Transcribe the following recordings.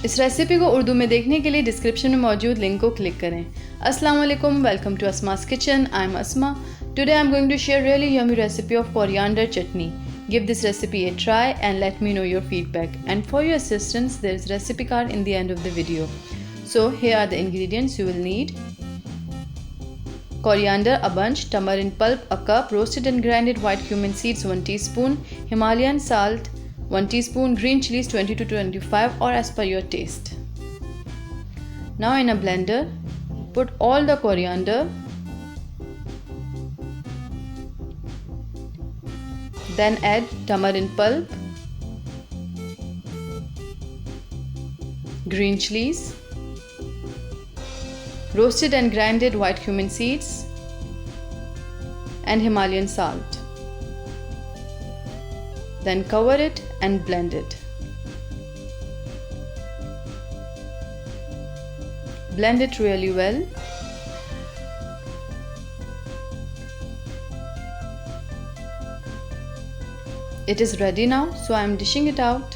इस रेसिपी को उर्दू में देखने के लिए डिस्क्रिप्शन में मौजूद लिंक को क्लिक करें। अस्सलाम वालेकुम, welcome to Asma's kitchen. I am Asma. Today I am going to share really yummy recipe of coriander chutney. Give this recipe a try and let me know your feedback. And for your assistance, there is recipe card in the end of the video. So here are the ingredients you will need. Coriander a bunch, tamarind pulp a cup, roasted and grinded white cumin seeds 1 teaspoon, Himalayan salt 1 teaspoon, green chilies 20 to 25 or as per your taste. Now in a blender, put all the coriander, then add tamarind pulp, green chilies, roasted and grinded white cumin seeds, and Himalayan salt. Then cover it and blend it. Blend it really well. It is ready now, so I am dishing it out.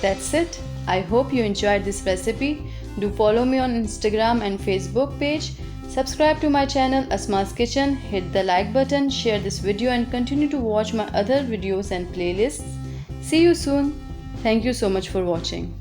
That's it. I hope you enjoyed this recipe. Do follow me on Instagram and Facebook page. Subscribe to my channel Asma's Kitchen. Hit the like button, share this video and continue to watch my other videos and playlists. See you soon. Thank you so much for watching.